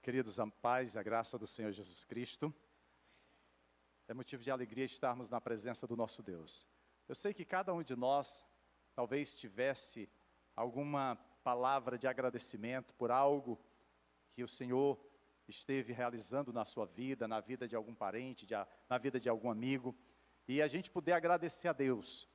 Queridos, a paz e a graça do Senhor Jesus Cristo. É motivo de alegria estarmos na presença do nosso Deus. Eu sei que cada um de nós talvez tivesse alguma palavra de agradecimento por algo que o Senhor esteve realizando na sua vida, na vida de algum parente, na vida de algum amigo. E a gente poder agradecer a Deus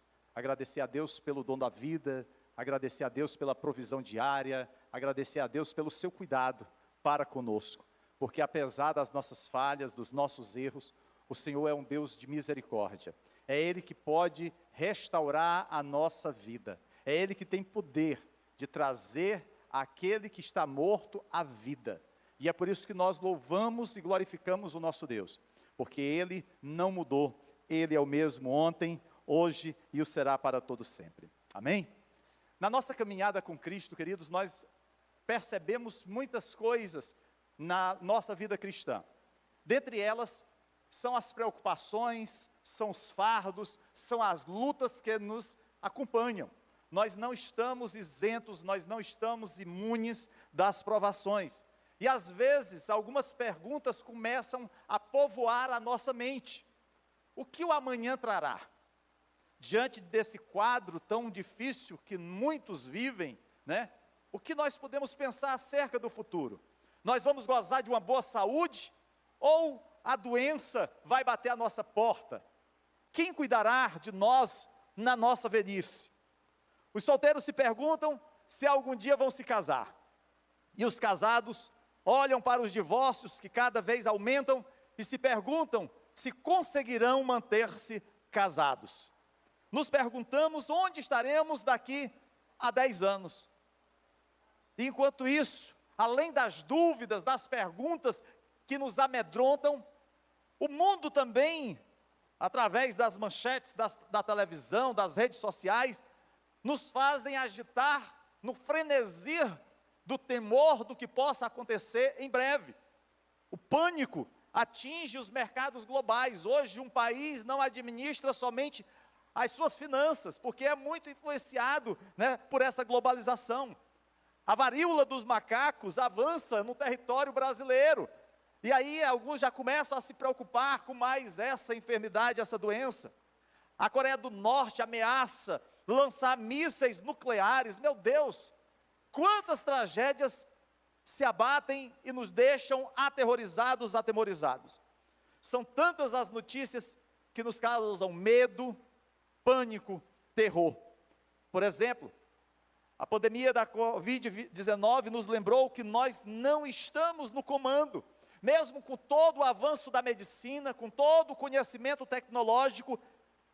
pelo dom da vida, agradecer a Deus pela provisão diária, agradecer a Deus pelo seu cuidado para conosco, porque apesar das nossas falhas, dos nossos erros, o Senhor é um Deus de misericórdia. É Ele que pode restaurar a nossa vida. É Ele que tem poder de trazer aquele que está morto à vida. E é por isso que nós louvamos e glorificamos o nosso Deus, porque Ele não mudou. Ele é o mesmo ontem, hoje e o será para todo sempre. Amém? Na nossa caminhada com Cristo, queridos, nós percebemos muitas coisas na nossa vida cristã. Dentre elas, são as preocupações, são os fardos, são as lutas que nos acompanham. Nós não estamos isentos, nós não estamos imunes das provações. E às vezes, algumas perguntas começam a povoar a nossa mente. O que o amanhã trará? Diante desse quadro tão difícil que muitos vivem, né? O que nós podemos pensar acerca do futuro? Nós vamos gozar de uma boa saúde? Ou a doença vai bater à nossa porta? Quem cuidará de nós na nossa velhice? Os solteiros se perguntam se algum dia vão se casar. E os casados olham para os divórcios que cada vez aumentam e se perguntam se conseguirão manter-se casados. Nos perguntamos onde estaremos daqui a 10 anos. E enquanto isso, além das dúvidas, das perguntas que nos amedrontam, o mundo também, através das manchetes da televisão, das redes sociais, nos fazem agitar no frenesi do temor do que possa acontecer em breve. O pânico atinge os mercados globais. Hoje um país não administra somente as suas finanças, porque é muito influenciado, né, por essa globalização. A varíola dos macacos avança no território brasileiro. E aí alguns já começam a se preocupar com mais essa enfermidade, essa doença. A Coreia do Norte ameaça lançar mísseis nucleares. Meu Deus, quantas tragédias se abatem e nos deixam aterrorizados, atemorizados. São tantas as notícias que nos causam medo, pânico, terror. Por exemplo, a pandemia da Covid-19 nos lembrou que nós não estamos no comando. Mesmo com todo o avanço da medicina, com todo o conhecimento tecnológico,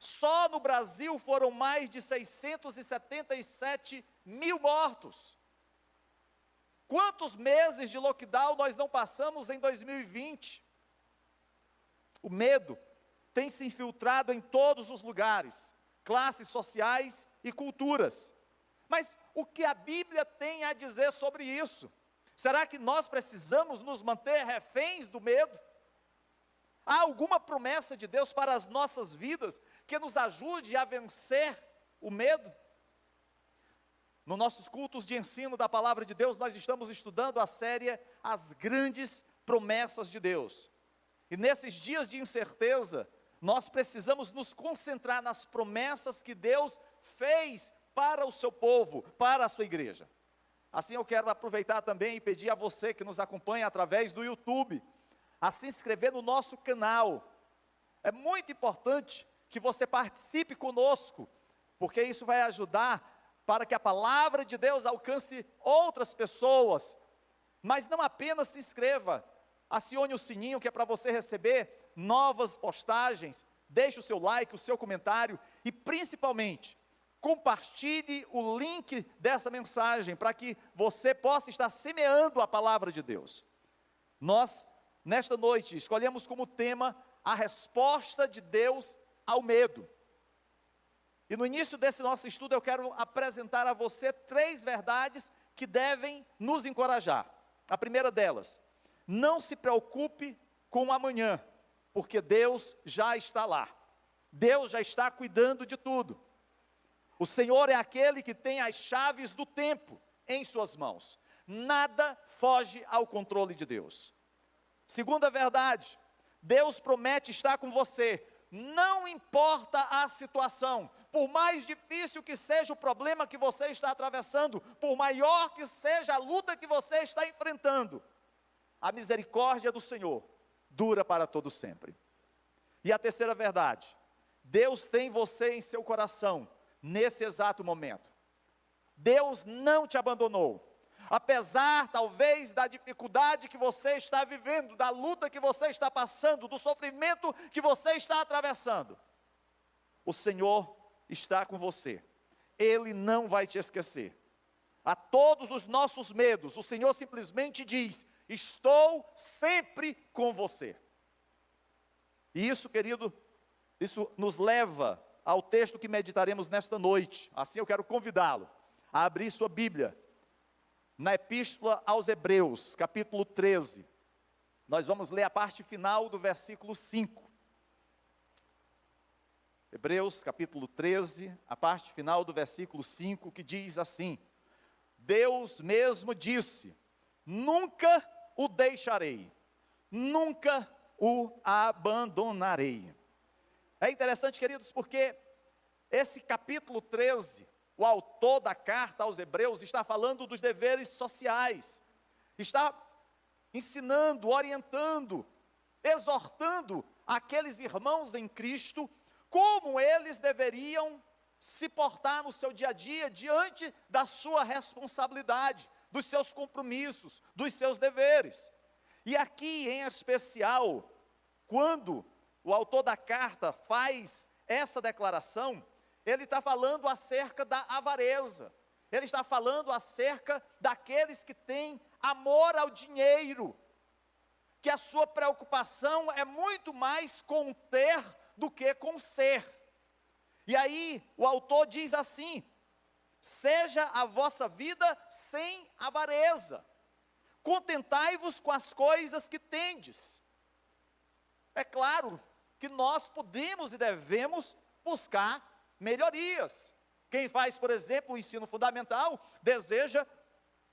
só no Brasil foram mais de 677 mil mortos. Quantos meses de lockdown nós não passamos em 2020? O medo tem se infiltrado em todos os lugares, classes sociais e culturas. Mas o que a Bíblia tem a dizer sobre isso? Será que nós precisamos nos manter reféns do medo? Há alguma promessa de Deus para as nossas vidas que nos ajude a vencer o medo? Nos nossos cultos de ensino da palavra de Deus, nós estamos estudando a série As Grandes Promessas de Deus. E nesses dias de incerteza, nós precisamos nos concentrar nas promessas que Deus fez para o seu povo, para a sua igreja. Assim eu quero aproveitar também e pedir a você que nos acompanha através do YouTube, a se inscrever no nosso canal. É muito importante que você participe conosco, porque isso vai ajudar para que a palavra de Deus alcance outras pessoas. Mas não apenas se inscreva, acione o sininho que é para você receber novas postagens, deixe o seu like, o seu comentário e principalmente, compartilhe o link dessa mensagem para que você possa estar semeando a palavra de Deus. Nós, nesta noite, escolhemos como tema a resposta de Deus ao medo. E no início desse nosso estudo eu quero apresentar a você 3 verdades que devem nos encorajar. A primeira delas, não se preocupe com o amanhã, porque Deus já está lá. Deus já está cuidando de tudo. O Senhor é aquele que tem as chaves do tempo em suas mãos. nada foge ao controle de Deus. Segunda verdade, Deus promete estar com você, não importa a situação, por mais difícil que seja o problema que você está atravessando, por maior que seja a luta que você está enfrentando, a misericórdia do Senhor dura para todo sempre. E a terceira verdade, Deus tem você em seu coração, nesse exato momento. Deus não te abandonou. Apesar, talvez, da dificuldade que você está vivendo, da luta que você está passando, do sofrimento que você está atravessando, o Senhor está com você. Ele não vai te esquecer. A todos os nossos medos, o Senhor simplesmente diz: estou sempre com você. E isso, querido, isso nos leva ao texto que meditaremos nesta noite. Assim eu quero convidá-lo a abrir sua Bíblia na Epístola aos Hebreus, capítulo 13. Nós vamos ler a parte final do versículo 5. Hebreus, capítulo 13, a parte final do versículo 5, que diz assim: Deus mesmo disse: nunca o deixarei, nunca o abandonarei. É interessante, queridos, porque esse capítulo 13, o autor da carta aos Hebreus está falando dos deveres sociais, está ensinando, orientando, exortando aqueles irmãos em Cristo, como eles deveriam se portar no seu dia a dia, diante da sua responsabilidade, dos seus compromissos, dos seus deveres. E aqui, em especial, quando o autor da carta faz essa declaração, ele está falando acerca da avareza, ele está falando acerca daqueles que têm amor ao dinheiro, que a sua preocupação é muito mais com ter do que com ser. E aí o autor diz assim: seja a vossa vida sem avareza, contentai-vos com as coisas que tendes. É claro que nós podemos e devemos buscar melhorias. Quem faz, por exemplo, o ensino fundamental, deseja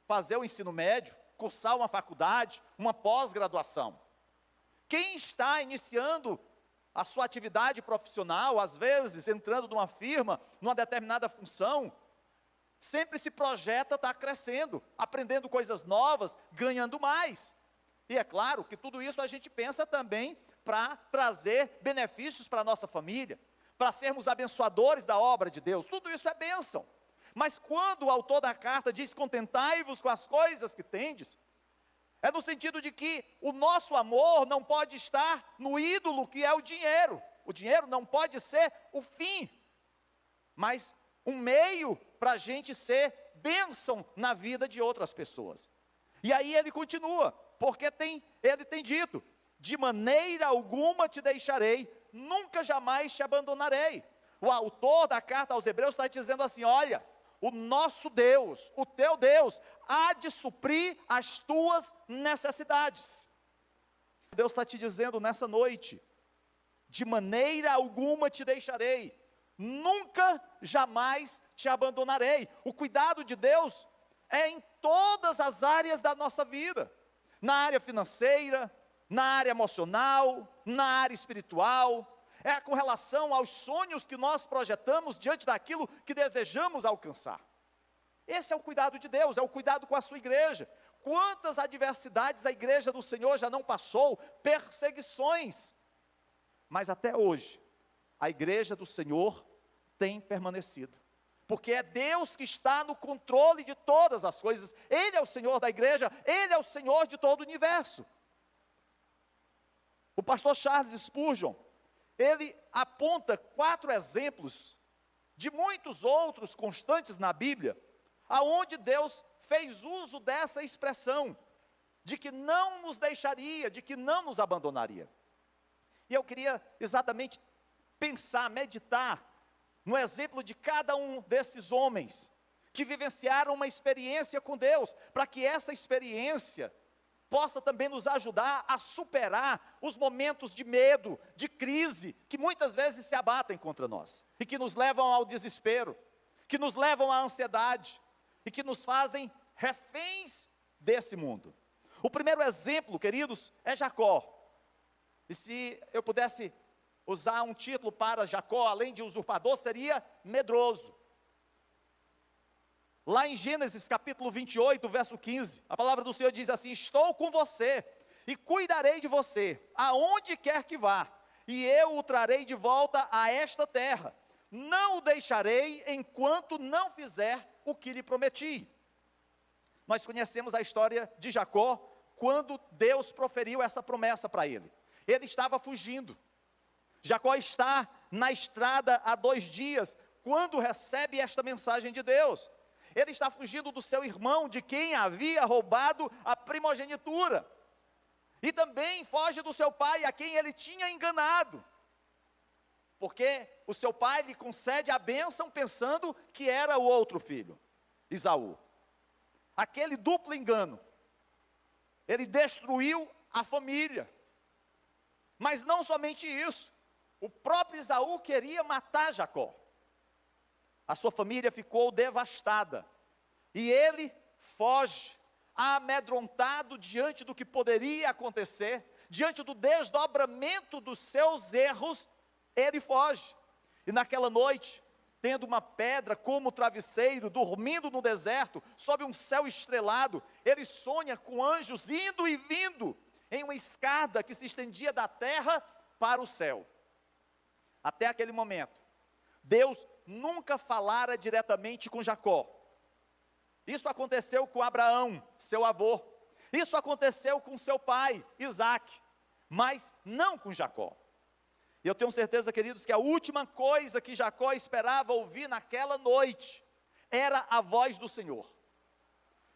fazer o ensino médio, cursar uma faculdade, uma pós-graduação. Quem está iniciando a sua atividade profissional, às vezes entrando numa firma, numa determinada função, sempre se projeta estar crescendo, aprendendo coisas novas, ganhando mais. E é claro que tudo isso a gente pensa também para trazer benefícios para a nossa família, para sermos abençoadores da obra de Deus. Tudo isso é bênção. Mas quando o autor da carta diz: contentai-vos com as coisas que tendes, é no sentido de que o nosso amor não pode estar no ídolo que é o dinheiro. O dinheiro não pode ser o fim, mas um meio para a gente ser bênção na vida de outras pessoas. E aí ele continua, porque ele tem dito: de maneira alguma te deixarei, nunca jamais te abandonarei. O autor da carta aos Hebreus está dizendo assim: olha, o nosso Deus, o teu Deus, há de suprir as tuas necessidades. Deus está te dizendo nessa noite: de maneira alguma te deixarei, nunca, jamais te abandonarei. O cuidado de Deus é em todas as áreas da nossa vida, na área financeira, na área emocional, na área espiritual, é com relação aos sonhos que nós projetamos diante daquilo que desejamos alcançar. Esse é o cuidado de Deus, é o cuidado com a sua igreja. Quantas adversidades a igreja do Senhor já não passou, perseguições, mas até hoje, a igreja do Senhor tem permanecido, porque é Deus que está no controle de todas as coisas. Ele é o Senhor da igreja, Ele é o Senhor de todo o universo. O pastor Charles Spurgeon, ele aponta 4 exemplos de muitos outros constantes na Bíblia, aonde Deus fez uso dessa expressão, de que não nos deixaria, de que não nos abandonaria. E eu queria exatamente pensar, meditar, no exemplo de cada um desses homens, que vivenciaram uma experiência com Deus, para que essa experiência possa também nos ajudar a superar os momentos de medo, de crise, que muitas vezes se abatem contra nós, e que nos levam ao desespero, que nos levam à ansiedade, e que nos fazem reféns desse mundo. O primeiro exemplo, queridos, é Jacó. E se eu pudesse usar um título para Jacó, além de usurpador, seria medroso. Lá em Gênesis capítulo 28, verso 15, a palavra do Senhor diz assim: estou com você e cuidarei de você, aonde quer que vá, e eu o trarei de volta a esta terra. Não o deixarei enquanto não fizer o que lhe prometi. Nós conhecemos a história de Jacó, quando Deus proferiu essa promessa para ele. Ele estava fugindo. Jacó está na estrada há 2 dias, quando recebe esta mensagem de Deus. Ele está fugindo do seu irmão, de quem havia roubado a primogenitura. E também foge do seu pai, a quem ele tinha enganado. Porque o seu pai lhe concede a bênção pensando que era o outro filho, Esaú. Aquele duplo engano. Ele destruiu a família. Mas não somente isso. O próprio Esaú queria matar Jacó. A sua família ficou devastada. E ele foge, amedrontado diante do que poderia acontecer, diante do desdobramento dos seus erros, ele foge. E naquela noite, tendo uma pedra como travesseiro, dormindo no deserto, sob um céu estrelado, ele sonha com anjos indo e vindo, em uma escada que se estendia da terra para o céu. Até aquele momento, Deus nunca falara diretamente com Jacó. Isso aconteceu com Abraão, seu avô. Isso aconteceu com seu pai, Isaac, mas não com Jacó. E eu tenho certeza, queridos, que a última coisa que Jacó esperava ouvir naquela noite era a voz do Senhor.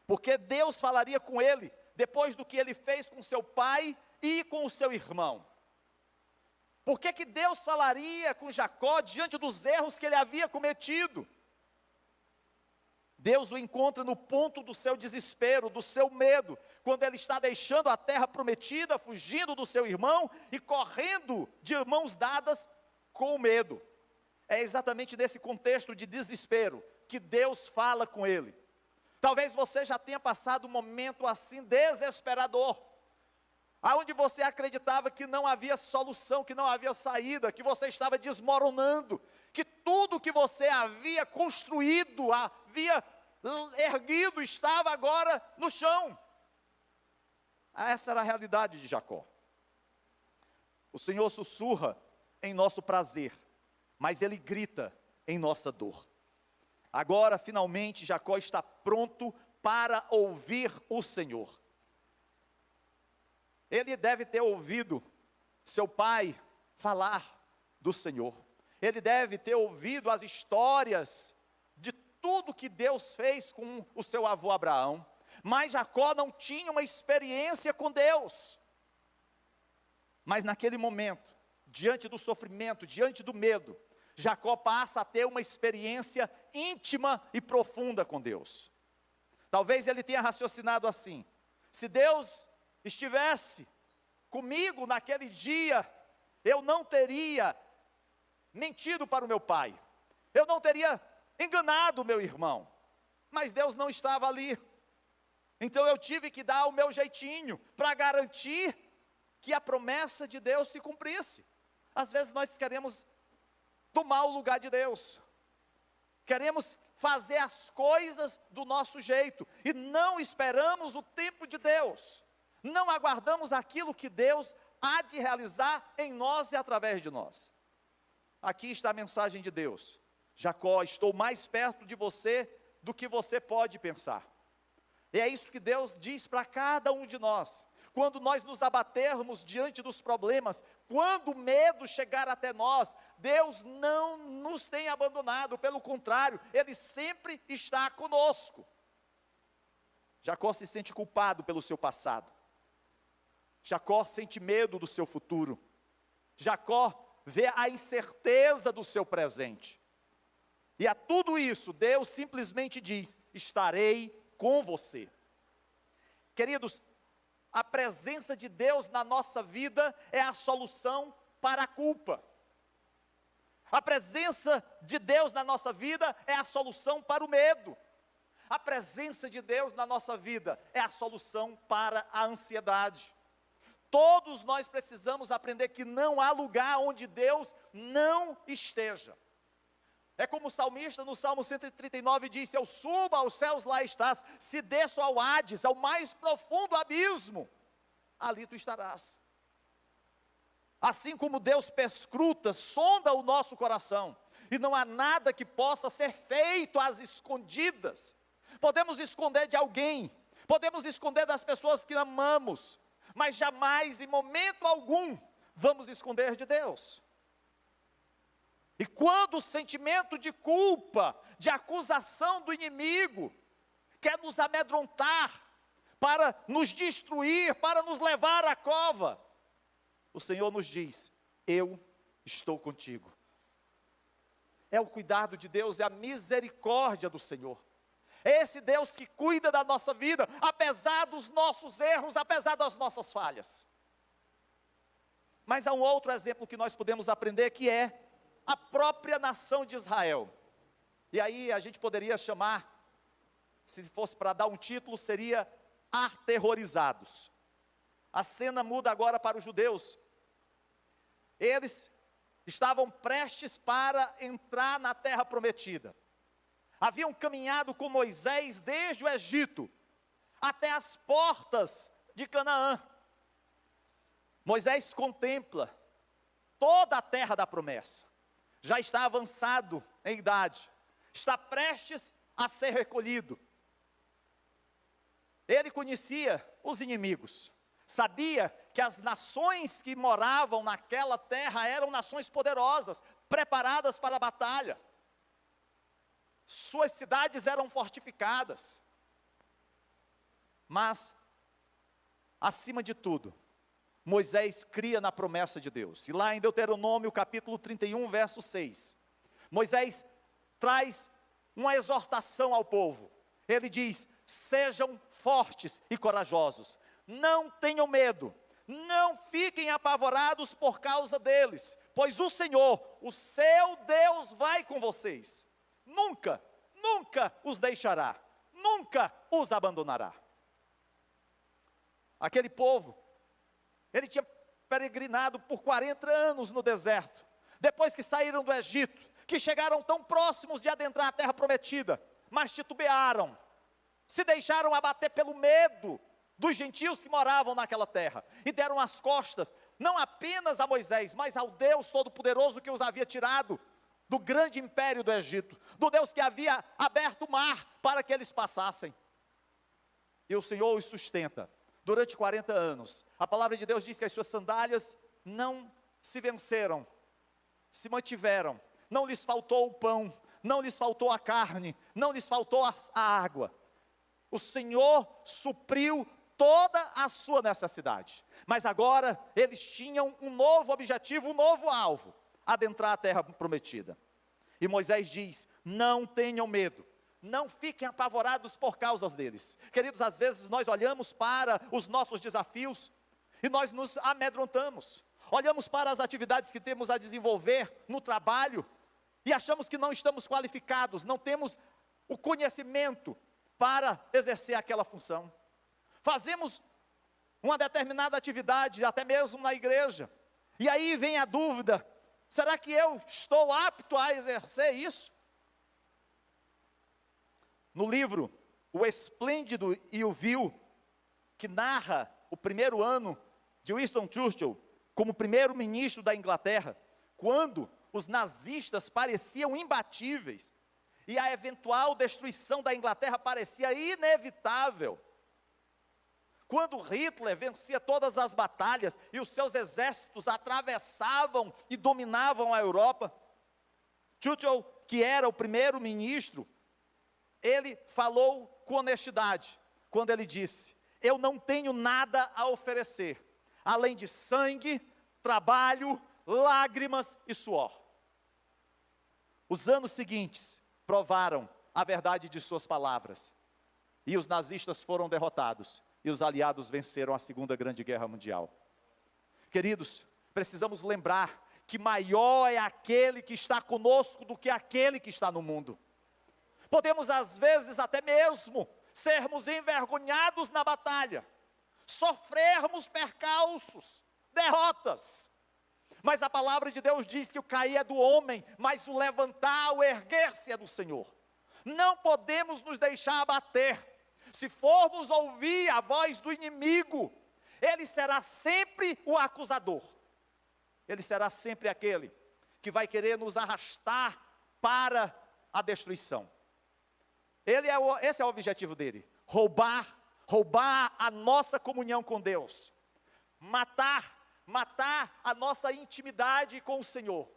Porque Deus falaria com ele depois do que ele fez com seu pai e com o seu irmão. Por que Deus falaria com Jacó diante dos erros que ele havia cometido? Deus o encontra no ponto do seu desespero, do seu medo, quando ele está deixando a terra prometida, fugindo do seu irmão e correndo de mãos dadas com medo. É exatamente nesse contexto de desespero que Deus fala com ele. Talvez você já tenha passado um momento assim desesperador, aonde você acreditava que não havia solução, que não havia saída, que você estava desmoronando, que tudo que você havia construído, havia erguido, estava agora no chão. Essa era a realidade de Jacó. O Senhor sussurra em nosso prazer, mas Ele grita em nossa dor. Agora, finalmente, Jacó está pronto para ouvir o Senhor. Ele deve ter ouvido seu pai falar do Senhor. Ele deve ter ouvido as histórias de tudo que Deus fez com o seu avô Abraão. Mas Jacó não tinha uma experiência com Deus. Mas naquele momento, diante do sofrimento, diante do medo, Jacó passa a ter uma experiência íntima e profunda com Deus. Talvez ele tenha raciocinado assim: se Deus estivesse comigo naquele dia, eu não teria mentido para o meu pai, eu não teria enganado o meu irmão, mas Deus não estava ali, então eu tive que dar o meu jeitinho, para garantir que a promessa de Deus se cumprisse. Às vezes nós queremos tomar o lugar de Deus, queremos fazer as coisas do nosso jeito, e não esperamos o tempo de Deus, não aguardamos aquilo que Deus há de realizar em nós e através de nós. Aqui está a mensagem de Deus: Jacó, estou mais perto de você do que você pode pensar. E é isso que Deus diz para cada um de nós. Quando nós nos abatermos diante dos problemas, quando o medo chegar até nós, Deus não nos tem abandonado, pelo contrário, Ele sempre está conosco. Jacó se sente culpado pelo seu passado. Jacó sente medo do seu futuro. Jacó vê a incerteza do seu presente. E a tudo isso, Deus simplesmente diz: estarei com você. Queridos, a presença de Deus na nossa vida é a solução para a culpa. A presença de Deus na nossa vida é a solução para o medo. A presença de Deus na nossa vida é a solução para a ansiedade. Todos nós precisamos aprender que não há lugar onde Deus não esteja. É como o salmista no Salmo 139 diz: se eu suba aos céus, lá estás, se desço ao Hades, ao mais profundo abismo, ali tu estarás. Assim como Deus perscruta, sonda o nosso coração, e não há nada que possa ser feito às escondidas. Podemos esconder de alguém, podemos esconder das pessoas que amamos, mas jamais, em momento algum, vamos esconder de Deus. E quando o sentimento de culpa, de acusação do inimigo, quer nos amedrontar, para nos destruir, para nos levar à cova, o Senhor nos diz: eu estou contigo. É o cuidado de Deus, é a misericórdia do Senhor. É esse Deus que cuida da nossa vida, apesar dos nossos erros, apesar das nossas falhas. Mas há um outro exemplo que nós podemos aprender, que é a própria nação de Israel. E aí a gente poderia chamar, se fosse para dar um título, seria aterrorizados. A cena muda agora para os judeus. Eles estavam prestes para entrar na terra prometida. Haviam caminhado com Moisés desde o Egito até as portas de Canaã. Moisés contempla toda a terra da promessa. Já está avançado em idade, está prestes a ser recolhido. Ele conhecia os inimigos, sabia que as nações que moravam naquela terra eram nações poderosas, preparadas para a batalha. Suas cidades eram fortificadas. Mas, acima de tudo, Moisés cria na promessa de Deus. E lá em Deuteronômio capítulo 31, verso 6, Moisés traz uma exortação ao povo. Ele diz: sejam fortes e corajosos, não tenham medo, não fiquem apavorados por causa deles, pois o Senhor, o seu Deus, vai com vocês. Nunca, nunca os deixará, nunca os abandonará. Aquele povo, ele tinha peregrinado por 40 anos no deserto, depois que saíram do Egito, que chegaram tão próximos de adentrar a terra prometida, mas titubearam, se deixaram abater pelo medo dos gentios que moravam naquela terra, e deram as costas, não apenas a Moisés, mas ao Deus Todo-Poderoso que os havia tirado do grande império do Egito, do Deus que havia aberto o mar para que eles passassem. E o Senhor os sustenta durante 40 anos. A palavra de Deus diz que as suas sandálias não se venceram, se mantiveram, não lhes faltou o pão, não lhes faltou a carne, não lhes faltou a água. O Senhor supriu toda a sua necessidade, mas agora eles tinham um novo objetivo, um novo alvo: adentrar a terra prometida. E Moisés diz: não tenham medo, não fiquem apavorados por causa deles. Queridos, às vezes nós olhamos para os nossos desafios e nós nos amedrontamos, olhamos para as atividades que temos a desenvolver no trabalho e achamos que não estamos qualificados, não temos o conhecimento para exercer aquela função. Fazemos uma determinada atividade, até mesmo na igreja, e aí vem a dúvida: será que eu estou apto a exercer isso? No livro O Esplêndido e o Vil, que narra o primeiro ano de Winston Churchill como primeiro-ministro da Inglaterra, quando os nazistas pareciam imbatíveis, e a eventual destruição da Inglaterra parecia inevitável, quando Hitler vencia todas as batalhas e os seus exércitos atravessavam e dominavam a Europa, Churchill, que era o primeiro-ministro, ele falou com honestidade, quando ele disse: eu não tenho nada a oferecer, além de sangue, trabalho, lágrimas e suor. Os anos seguintes provaram a verdade de suas palavras, e os nazistas foram derrotados, e os aliados venceram a Segunda Grande Guerra Mundial. Queridos, precisamos lembrar que maior é aquele que está conosco do que aquele que está no mundo. Podemos às vezes até mesmo sermos envergonhados na batalha, sofrermos percalços, derrotas. Mas a palavra de Deus diz que o cair é do homem, mas o levantar, o erguer-se é do Senhor. Não podemos nos deixar abater. Se formos ouvir a voz do inimigo, ele será sempre o acusador. Ele será sempre aquele que vai querer nos arrastar para a destruição. Esse é o objetivo dele: roubar a nossa comunhão com Deus, matar a nossa intimidade com o Senhor,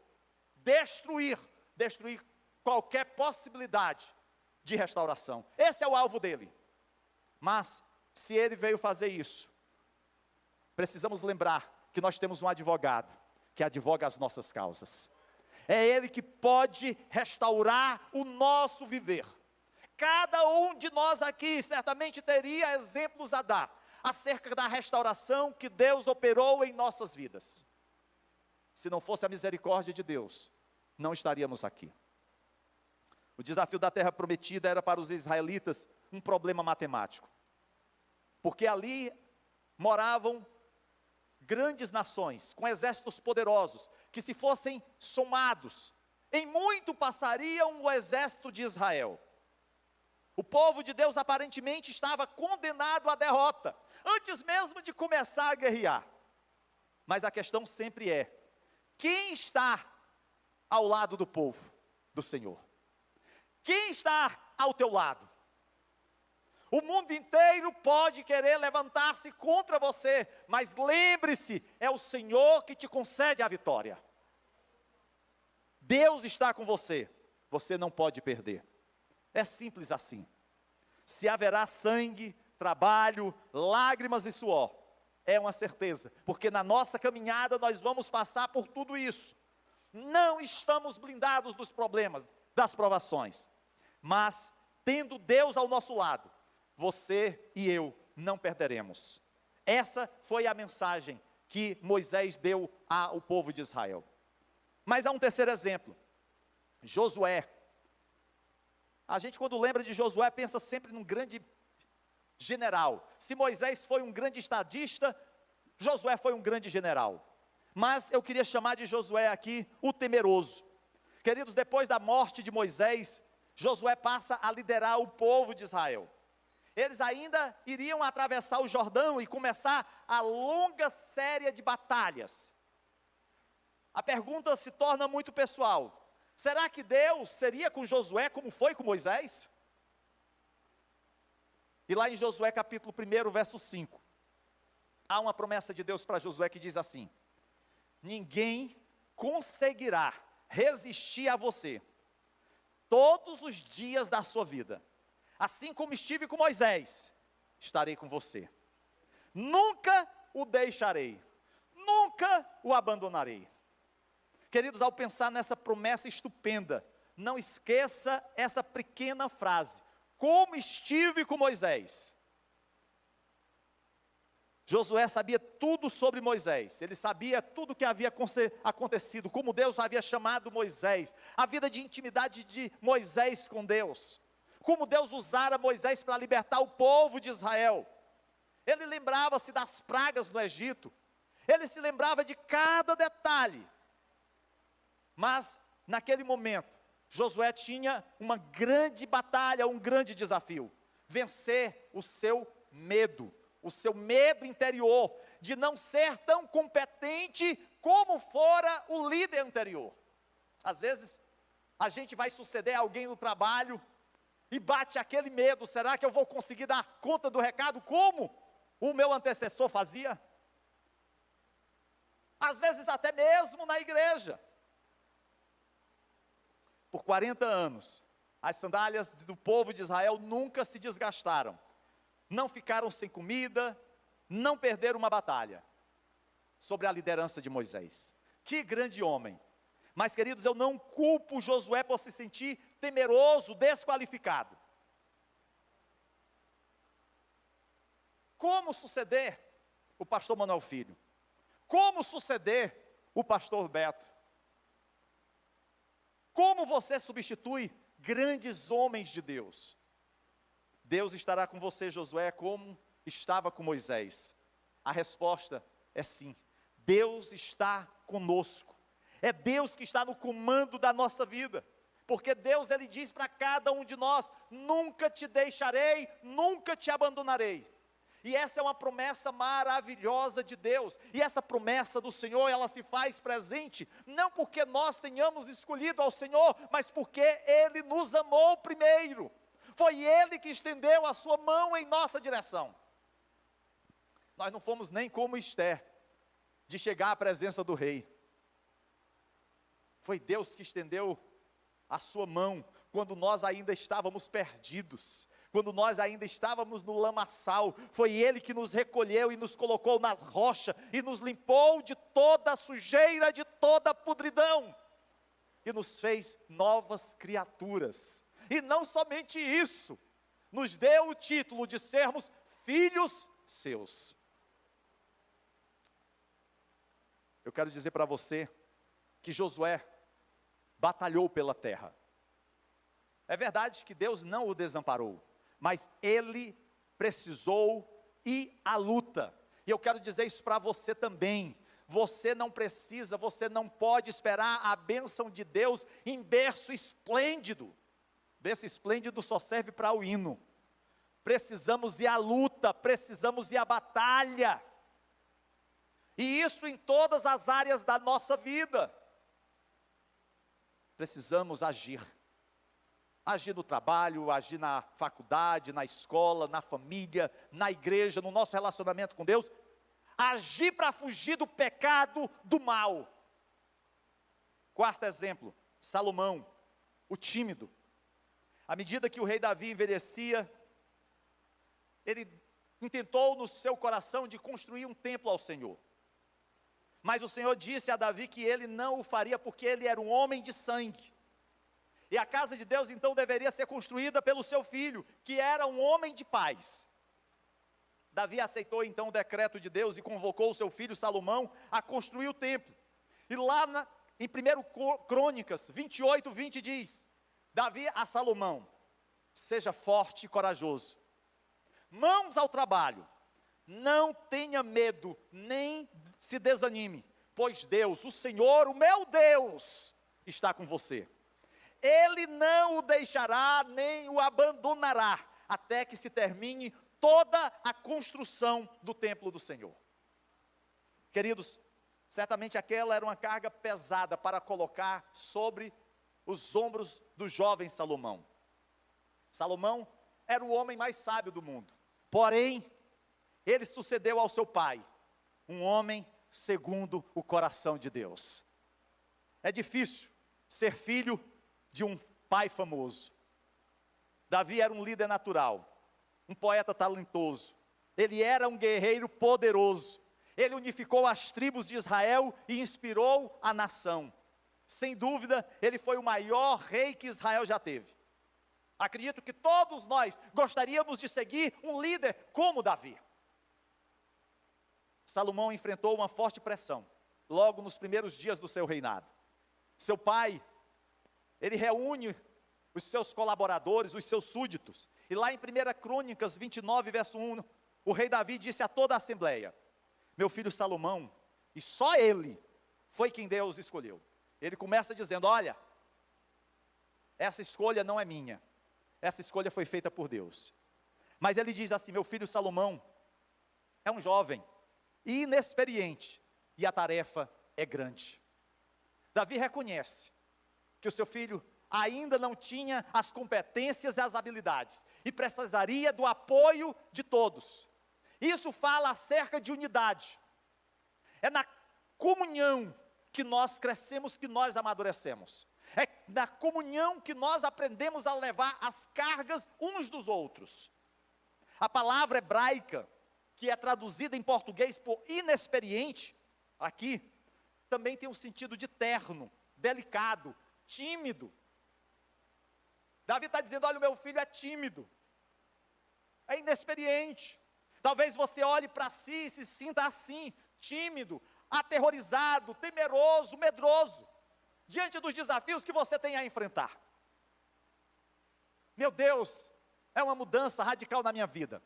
destruir qualquer possibilidade de restauração. Esse é o alvo dele. Mas, se ele veio fazer isso, precisamos lembrar que nós temos um advogado, que advoga as nossas causas. É ele que pode restaurar o nosso viver. Cada um de nós aqui certamente teria exemplos a dar acerca da restauração que Deus operou em nossas vidas. Se não fosse a misericórdia de Deus, não estaríamos aqui. O desafio da terra prometida era para os israelitas um problema matemático, porque ali moravam grandes nações, com exércitos poderosos, que se fossem somados, em muito passariam o exército de Israel. O povo de Deus aparentemente estava condenado à derrota, antes mesmo de começar a guerrear. Mas a questão sempre é: quem está ao lado do povo do Senhor? Quem está ao teu lado? O mundo inteiro pode querer levantar-se contra você, mas lembre-se, é o Senhor que te concede a vitória. Deus está com você, você não pode perder. É simples assim. Se haverá sangue, trabalho, lágrimas e suor, é uma certeza, porque na nossa caminhada nós vamos passar por tudo isso. Não estamos blindados dos problemas, das provações, mas tendo Deus ao nosso lado, você e eu não perderemos. Essa foi a mensagem que Moisés deu ao povo de Israel. Mas há um terceiro exemplo, Josué. A gente, quando lembra de Josué, pensa sempre num grande general. Se Moisés foi um grande estadista, Josué foi um grande general. Mas eu queria chamar de Josué aqui o temeroso. Queridos, depois da morte de Moisés, Josué passa a liderar o povo de Israel. Eles ainda iriam atravessar o Jordão e começar a longa série de batalhas. A pergunta se torna muito pessoal. Será que Deus seria com Josué como foi com Moisés? E lá em Josué capítulo 1, verso 5, há uma promessa de Deus para Josué que diz assim: ninguém conseguirá resistir a você todos os dias da sua vida. Assim como estive com Moisés, estarei com você. Nunca o deixarei, nunca o abandonarei. Queridos, ao pensar nessa promessa estupenda, não esqueça essa pequena frase: como estive com Moisés. Josué sabia tudo sobre Moisés, ele sabia tudo o que havia acontecido, como Deus havia chamado Moisés, a vida de intimidade de Moisés com Deus, como Deus usara Moisés para libertar o povo de Israel. Ele lembrava-se das pragas no Egito, ele se lembrava de cada detalhe. Mas, naquele momento, Josué tinha uma grande batalha, um grande desafio: vencer o seu medo interior, de não ser tão competente como fora o líder anterior. Às vezes, a gente vai suceder a alguém no trabalho, e bate aquele medo: será que eu vou conseguir dar conta do recado como o meu antecessor fazia? Às vezes até mesmo na igreja. Por 40 anos, as sandálias do povo de Israel nunca se desgastaram, não ficaram sem comida, não perderam uma batalha, sobre a liderança de Moisés. Que grande homem! Mas, queridos, eu não culpo Josué por se sentir temeroso, desqualificado. Como suceder o pastor Manuel Filho? Como suceder o pastor Beto? Como você substitui grandes homens de Deus. Deus estará com você, Josué, como estava com Moisés. A resposta é sim. Deus está conosco. É Deus que está no comando da nossa vida. Porque Deus, Ele diz para cada um de nós: nunca te deixarei, nunca te abandonarei. E essa é uma promessa maravilhosa de Deus. E essa promessa do Senhor, ela se faz presente, não porque nós tenhamos escolhido ao Senhor, mas porque Ele nos amou primeiro. Foi Ele que estendeu a sua mão em nossa direção. Nós não fomos nem como Esther, de chegar à presença do rei. Foi Deus que estendeu a sua mão, quando nós ainda estávamos perdidos, quando nós ainda estávamos no lamaçal. Foi Ele que nos recolheu e nos colocou na rocha, e nos limpou de toda a sujeira, de toda a podridão, e nos fez novas criaturas. E não somente isso, nos deu o título de sermos filhos seus. Eu quero dizer para você que Josué batalhou pela terra. É verdade que Deus não o desamparou, mas ele precisou ir à luta. E eu quero dizer isso para você também. Você não precisa, você não pode esperar a bênção de Deus em berço esplêndido. Berço esplêndido só serve para o hino. Precisamos ir à luta, precisamos ir à batalha. E isso em todas as áreas da nossa vida. Precisamos agir. Agir no trabalho, agir na faculdade, na escola, na família, na igreja, no nosso relacionamento com Deus. Agir para fugir do pecado, do mal. Quarto exemplo, Salomão, o tímido. À medida que o rei Davi envelhecia, ele intentou no seu coração de construir um templo ao Senhor. Mas o Senhor disse a Davi que ele não o faria porque ele era um homem de sangue. E a casa de Deus então deveria ser construída pelo seu filho, que era um homem de paz. Davi aceitou então o decreto de Deus e convocou o seu filho Salomão a construir o templo. E lá em 1 Crônicas 28:20 diz: Davi a Salomão: seja forte e corajoso, mãos ao trabalho, não tenha medo, nem se desanime, pois Deus, o Senhor, o meu Deus, está com você. Ele não o deixará, nem o abandonará, até que se termine toda a construção do templo do Senhor. Queridos, certamente aquela era uma carga pesada para colocar sobre os ombros do jovem Salomão. Salomão era o homem mais sábio do mundo, porém, ele sucedeu ao seu pai, um homem segundo o coração de Deus. É difícil ser filho de um pai famoso. Davi era um líder natural, um poeta talentoso, ele era um guerreiro poderoso, ele unificou as tribos de Israel e inspirou a nação. Sem dúvida, ele foi o maior rei que Israel já teve. Acredito que todos nós gostaríamos de seguir um líder como Davi. Salomão enfrentou uma forte pressão, logo nos primeiros dias do seu reinado. Seu pai, ele reúne os seus colaboradores, os seus súditos, e lá em 1 Crônicas 29, verso 1, o rei Davi disse a toda a assembleia: meu filho Salomão, e só ele, foi quem Deus escolheu. Ele começa dizendo: olha, essa escolha não é minha, essa escolha foi feita por Deus. Mas ele diz assim: meu filho Salomão é um jovem, inexperiente, e a tarefa é grande. Davi reconhece que o seu filho ainda não tinha as competências e as habilidades, e precisaria do apoio de todos. Isso fala acerca de unidade. É na comunhão que nós crescemos, que nós amadurecemos. É na comunhão que nós aprendemos a levar as cargas uns dos outros. A palavra hebraica, que é traduzida em português por inexperiente, aqui, também tem um sentido de terno, delicado, tímido. Davi está dizendo: olha, o meu filho é tímido, é inexperiente. Talvez você olhe para si e se sinta assim, tímido, aterrorizado, temeroso, medroso, diante dos desafios que você tem a enfrentar. Meu Deus, é uma mudança radical na minha vida.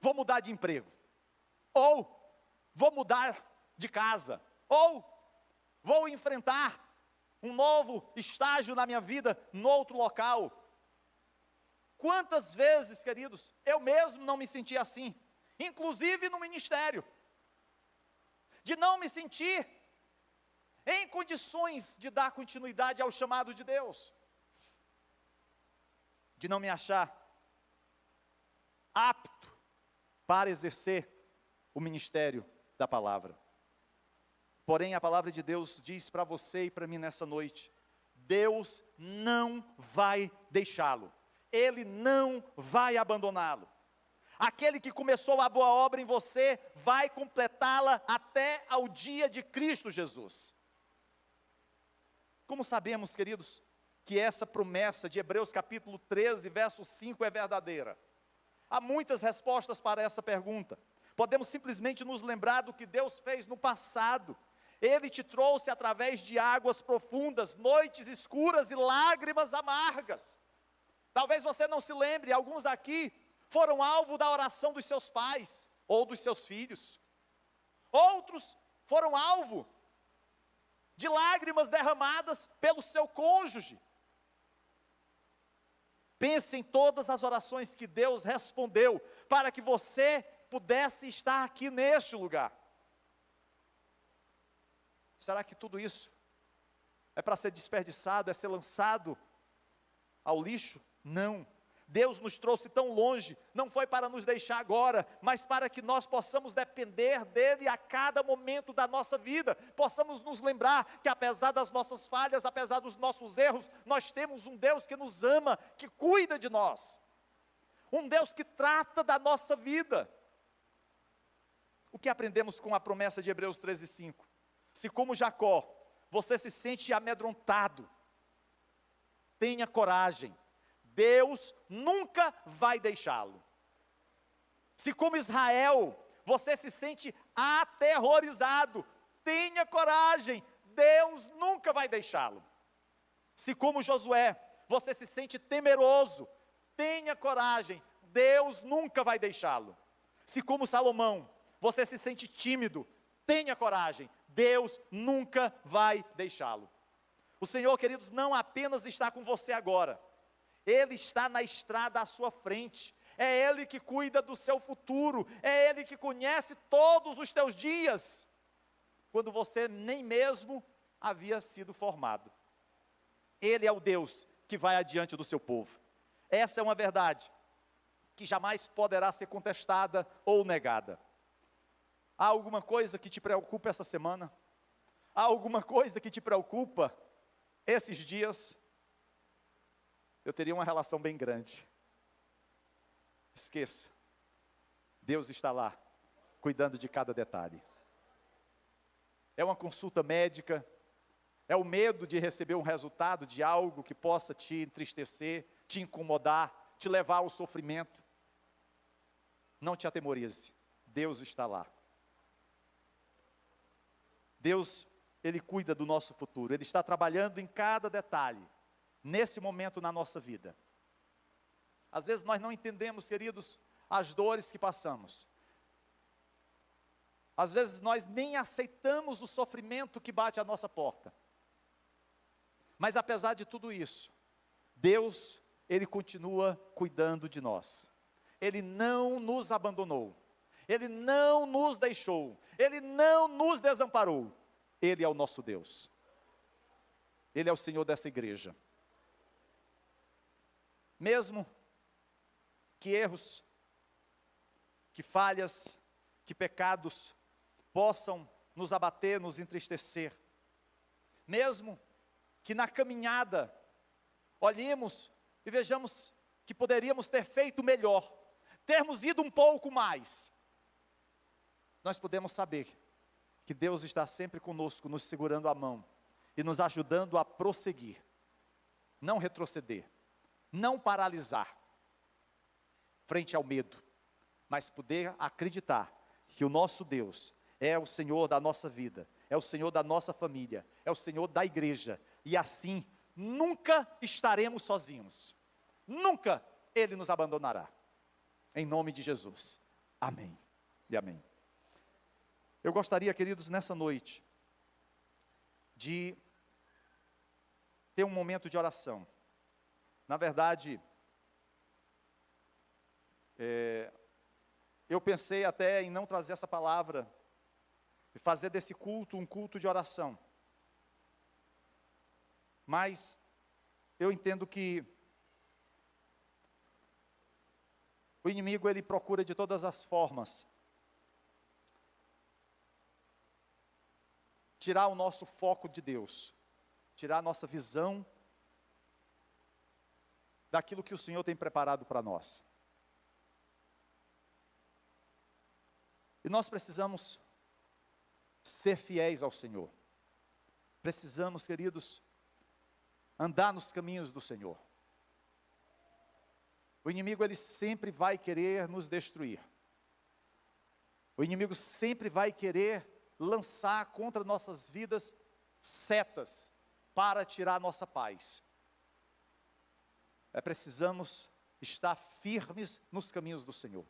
Vou mudar de emprego. Ou vou mudar de casa. Ou vou enfrentar um novo estágio na minha vida, no outro local. Quantas vezes, queridos, eu mesmo não me senti assim, inclusive no ministério, de não me sentir em condições de dar continuidade ao chamado de Deus, de não me achar apto para exercer o ministério da palavra. Porém, a palavra de Deus diz para você e para mim nessa noite: Deus não vai deixá-lo, Ele não vai abandoná-lo. Aquele que começou a boa obra em você, vai completá-la até ao dia de Cristo Jesus. Como sabemos, queridos, que essa promessa de Hebreus capítulo 13, verso 5 é verdadeira? Há muitas respostas para essa pergunta. Podemos simplesmente nos lembrar do que Deus fez no passado. Ele te trouxe através de águas profundas, noites escuras e lágrimas amargas. Talvez você não se lembre, alguns aqui foram alvo da oração dos seus pais ou dos seus filhos. Outros foram alvo de lágrimas derramadas pelo seu cônjuge. Pense em todas as orações que Deus respondeu para que você pudesse estar aqui neste lugar. Será que tudo isso é para ser desperdiçado, é ser lançado ao lixo? Não. Deus nos trouxe tão longe, não foi para nos deixar agora, mas para que nós possamos depender dEle a cada momento da nossa vida, possamos nos lembrar que apesar das nossas falhas, apesar dos nossos erros, nós temos um Deus que nos ama, que cuida de nós, um Deus que trata da nossa vida. O que aprendemos com a promessa de Hebreus 13:5? Se como Jacó, você se sente amedrontado, tenha coragem, Deus nunca vai deixá-lo. Se como Israel, você se sente aterrorizado, tenha coragem, Deus nunca vai deixá-lo. Se como Josué, você se sente temeroso, tenha coragem, Deus nunca vai deixá-lo. Se como Salomão, você se sente tímido, tenha coragem, Deus nunca vai deixá-lo. O Senhor, queridos, não apenas está com você agora, Ele está na estrada à sua frente, é Ele que cuida do seu futuro, é Ele que conhece todos os teus dias, quando você nem mesmo havia sido formado. Ele é o Deus que vai adiante do seu povo. Essa é uma verdade que jamais poderá ser contestada ou negada. Há alguma coisa que te preocupa essa semana? Há alguma coisa que te preocupa esses dias? Eu teria uma relação bem grande. Esqueça. Deus está lá, cuidando de cada detalhe. É uma consulta médica, é o medo de receber um resultado de algo que possa te entristecer, te incomodar, te levar ao sofrimento. Não te atemorize, Deus está lá. Deus, Ele cuida do nosso futuro, Ele está trabalhando em cada detalhe, nesse momento na nossa vida. Às vezes nós não entendemos, queridos, as dores que passamos. Às vezes nós nem aceitamos o sofrimento que bate à nossa porta. Mas apesar de tudo isso, Deus, Ele continua cuidando de nós. Ele não nos abandonou. Ele não nos deixou, Ele não nos desamparou. Ele é o nosso Deus. Ele é o Senhor dessa igreja. Mesmo que erros, que falhas, que pecados possam nos abater, nos entristecer, mesmo que na caminhada olhemos e vejamos que poderíamos ter feito melhor, termos ido um pouco mais, nós podemos saber que Deus está sempre conosco, nos segurando a mão e nos ajudando a prosseguir, não retroceder, não paralisar frente ao medo, mas poder acreditar que o nosso Deus é o Senhor da nossa vida, é o Senhor da nossa família, é o Senhor da igreja, e assim nunca estaremos sozinhos. nunca Ele nos abandonará. Em nome de Jesus. Amém e amém. Eu gostaria, queridos, nessa noite, de ter um momento de oração. Na verdade, eu pensei até em não trazer essa palavra, e fazer desse culto um culto de oração. Mas eu entendo que o inimigo, ele procura de todas as formas tirar o nosso foco de Deus, tirar a nossa visão daquilo que o Senhor tem preparado para nós. E nós precisamos ser fiéis ao Senhor. Precisamos, queridos, andar nos caminhos do Senhor. O inimigo, ele sempre vai querer nos destruir. O inimigo sempre vai querer lançar contra nossas vidas setas para tirar nossa paz. Precisamos estar firmes nos caminhos do Senhor.